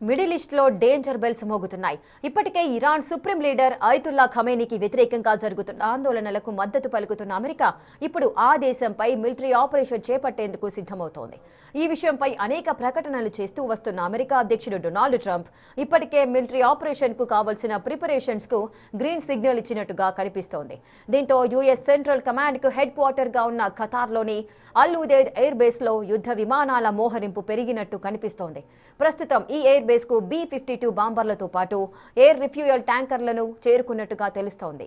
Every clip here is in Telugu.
మిడిల్ ఈస్ట్లో డేంజర్ బెల్స్ మోగుతున్నాయి. ఇప్పటికే ఇరాన్ సుప్రీం లీడర్ అయతుల్లా ఖమేనీకి వ్యతిరేకంగా జరుగుతున్న ఆందోళనలకు మద్దతు పలుకుతున్న అమెరికా ఇప్పుడు ఆ దేశంపై మిలిటరీ ఆపరేషన్ చేపట్టేందుకు సిద్ధమవుతోంది. ఈ విషయంపై అనేక ప్రకటనలు చేస్తూ వస్తున్న అమెరికా అధ్యక్షుడు డొనాల్డ్ ట్రంప్ ఇప్పటికే మిలిటరీ ఆపరేషన్ కు కావాల్సిన ప్రిపరేషన్స్ కు గ్రీన్ సిగ్నల్ ఇచ్చినట్టుగా కనిపిస్తోంది. దీంతో యుఎస్ సెంట్రల్ కమాండ్ కు హెడ్ క్వార్టర్ గా ఉన్న ఖతార్లోని అల్ ఉదైద్ ఎయిర్ బేస్ లో యుద్ధ విమానాల మోహరింపు పెరిగినట్టు కనిపిస్తోంది. ప్రస్తుతం ఈ ఎయిర్ బేస్ కు B-52 బాంబర్లతో పాటు ఎయిర్ రిఫ్యూయల్ ట్యాంకర్లను చేరుకున్నట్టుగా తెలుస్తోంది.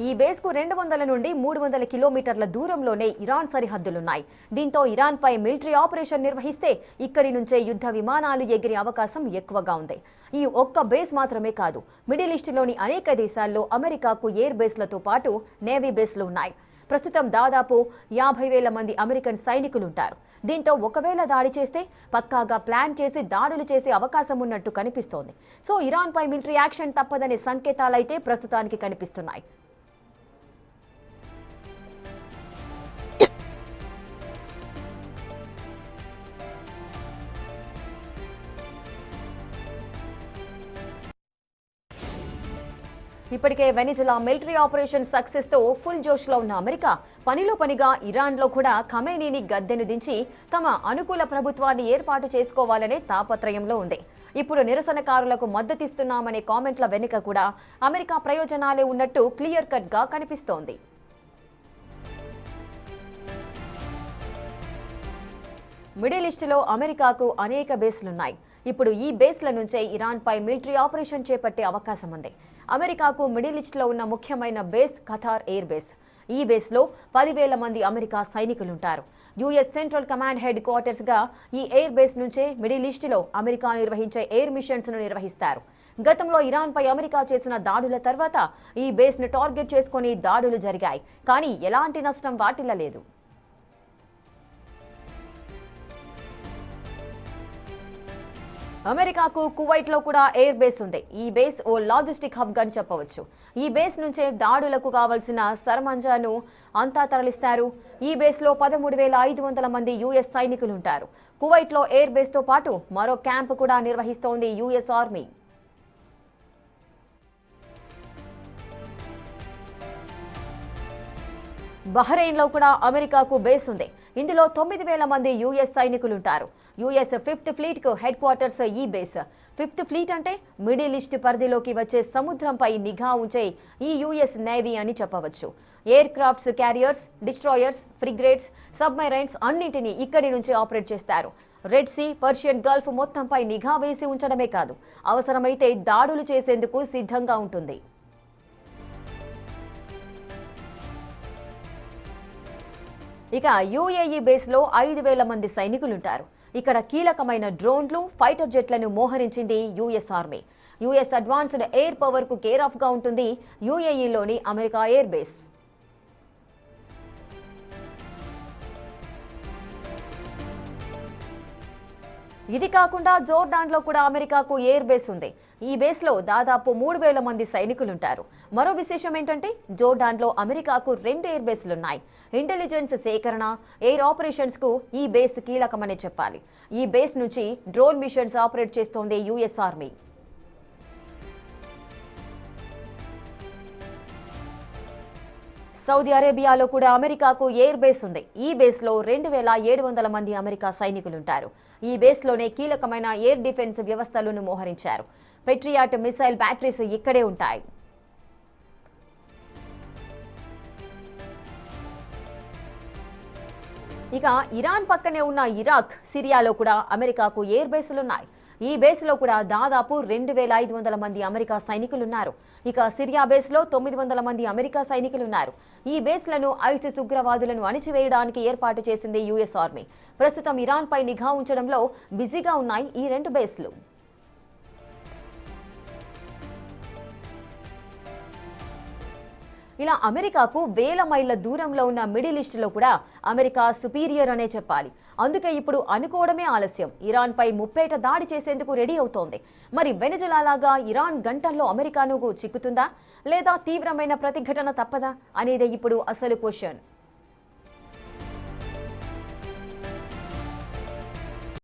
ఈ బేస్ కు 200 నుండి 300 కిలోమీటర్ల దూరంలోనే ఇరాన్ సరిహద్దులున్నాయి. దీంతో ఇరాన్ పై మిలిటరీ ఆపరేషన్ నిర్వహిస్తే ఇక్కడి నుంచే యుద్ధ విమానాలు ఎగిరే అవకాశం ఎక్కువగా ఉంది. ఈ ఒక్క బేస్ మాత్రమే కాదు, మిడిల్ ఈస్ట్లోని అనేక దేశాల్లో అమెరికాకు ఎయిర్ బేస్లతో పాటు నేవీ బేస్లు ఉన్నాయి. ప్రస్తుతం దాదాపు 50,000 మంది అమెరికన్ సైనికులుంటారు. దీంతో ఒకవేళ దాడి చేస్తే పక్కాగా ప్లాన్ చేసి దాడులు చేసే అవకాశం ఉన్నట్టు కనిపిస్తోంది. సో ఇరాన్ పై మిలిటరీ యాక్షన్ తప్పదనే సంకేతాలైతే ప్రస్తుతానికి కనిపిస్తున్నాయి. ఇప్పటికే వెనిజులా మిలిటరీ ఆపరేషన్ సక్సెస్ తో ఫుల్ జోష్ లో ఉన్న అమెరికా పనిలో పనిగా ఇరాన్ లో కూడా ఖమేనీని గద్దెను దించి తమ అనుకూల ప్రభుత్వాన్ని ఏర్పాటు చేసుకోవాలనే తాపత్రయంలో ఉంది. ఇప్పుడు నిరసనకారులకు మద్దతిస్తున్నామనే కామెంట్ల వెనుక కూడా అమెరికా ప్రయోజనాలే ఉన్నట్టు క్లియర్ కట్ గా కనిపిస్తోంది. మిడిల్ ఈస్ట్లో అమెరికాకు అనేక బేస్లున్నాయి. ఇప్పుడు ఈ బేస్ల నుంచే ఇరాన్ పై మిలిటరీ ఆపరేషన్ చేపట్టే అవకాశం ఉంది. అమెరికాకు మిడిల్ ఈస్ట్లో ఉన్న ముఖ్యమైన బేస్ ఖతార్ ఎయిర్ బేస్. ఈ బేస్లో 10,000 మంది అమెరికా సైనికులుంటారు. US central command headquarters గా ఈ ఎయిర్ బేస్ నుంచే మిడిల్ ఈస్ట్లో అమెరికా నిర్వహించే ఎయిర్ మిషన్స్ ను నిర్వహిస్తారు. గతంలో ఇరాన్ పై అమెరికా చేసిన దాడుల తర్వాత ఈ బేస్ ను టార్గెట్ చేసుకుని దాడులు జరిగాయి. కానీ ఎలాంటి నష్టం వాటిల్లలేదు. అమెరికాకు కువైట్ లో కూడా ఎయిర్ బేస్ ఉంది. ఈ బేస్ ఓ లాజిస్టిక్ హబ్ గా చెప్పవచ్చు. ఈ బేస్ నుంచే దాడులకు కావాల్సిన సరమంజాను అంతా తరలిస్తారు. ఈ బేస్ లో 13,500 మంది యుఎస్ సైనికులు ఉంటారు. కువైట్ లో ఎయిర్ బేస్ తో పాటు మరో క్యాంప్ కూడా నిర్వహిస్తోంది యుఎస్ ఆర్మీ. బహ్రెయిన్ లో కూడా అమెరికాకు బేస్ ఉంది. ఇందులో 9,000 మంది యుఎస్ సైనికులుంటారు. యుఎస్ 5th ఫ్లీట్ కు హెడ్ క్వార్టర్స్ ఈ బేస్. 5th ఫ్లీట్ అంటే మిడిల్ ఈస్ట్ పరిధిలోకి వచ్చే సముద్రంపై నిఘా ఉంచే ఈ యుఎస్ నేవీ అని చెప్పవచ్చు. Air crafts, carriers, destroyers, frigates, submarines అన్నింటినీ ఇక్కడి నుంచి ఆపరేట్ చేస్తారు. రెడ్ సీ, పర్షియన్ గల్ఫ్ మొత్తంపై నిఘా వేసి ఉంచడమే కాదు, అవసరమైతే దాడులు చేసేందుకు సిద్ధంగా ఉంటుంది. ఇక యుఏఈ బేస్ లో 5,000 మంది సైనికులుంటారు. ఇక్కడ కీలకమైన డ్రోన్లు, ఫైటర్ జెట్లను మోహరించింది US army. US advanced air power కు కేర్ ఆఫ్ గా ఉంటుంది యుఏఈలోని అమెరికా ఎయిర్ బేస్. ఇది కాకుండా జోర్డాన్ లో కూడా అమెరికాకు ఎయిర్ బేస్ ఉంది. ఈ బేస్ లో దాదాపు 3,000 మంది సైనికులుంటారు. మరో విశేషం ఏంటంటే జోర్డాన్ లో అమెరికాకు 2 ఎయిర్ బేస్లున్నాయి. ఇంటెలిజెన్స్ సేకరణ, ఎయిర్ ఆపరేషన్స్ కు ఈ బేస్ కీలకమనే చెప్పాలి. ఈ బేస్ నుంచి డ్రోన్ మిషన్స్ ఆపరేట్ చేస్తోంది యుఎస్ ఆర్మీ. సౌదీ అరేబియాలో కూడా అమెరికాకు ఎయిర్ బేస్ ఉంది. ఈ బేస్ లో 2,700 మంది అమెరికా సైనికులుంటారు. ఈ బేస్ లోనే కీలకమైన ఎయిర్ డిఫెన్స్ వ్యవస్థలను మోహరించారు. పెట్రియాట్ మిసైల్ బ్యాటరీస్ ఇక్కడే ఉంటాయి. ఇక ఇరాన్ పక్కనే ఉన్న ఇరాక్, సిరియాలో కూడా అమెరికాకు ఎయిర్ బేస్లున్నాయి. ఈ బేస్లో కూడా దాదాపు 2,500 మంది అమెరికా సైనికులున్నారు. ఇక సిరియా బేస్లో 900 మంది అమెరికా సైనికులున్నారు. ఈ బేస్లను ఐసిస్ ఉగ్రవాదులను అణిచివేయడానికి ఏర్పాటు చేసింది యుఎస్ ఆర్మీ. ప్రస్తుతం ఇరాన్ పై నిఘా ఉంచడంలో బిజీగా ఉన్నాయి ఈ 2 బేస్లు. ఇలా అమెరికాకు వేల మైళ్ళ దూరంలో ఉన్న మిడిల్ ఈస్ట్లో కూడా అమెరికా సుపీరియర్ అనే చెప్పాలి. అందుకే ఇప్పుడు అనుకోవడమే ఆలస్యం, ఇరాన్ పై ముప్పేట దాడి చేసేందుకు రెడీ అవుతోంది. మరి వెనిజులా లాగా ఇరాన్ గంటల్లో అమెరికాను చిక్కుతుందా లేదా తీవ్రమైన ప్రతిఘటన తప్పదా అనేదే ఇప్పుడు అసలు క్వశ్చన్.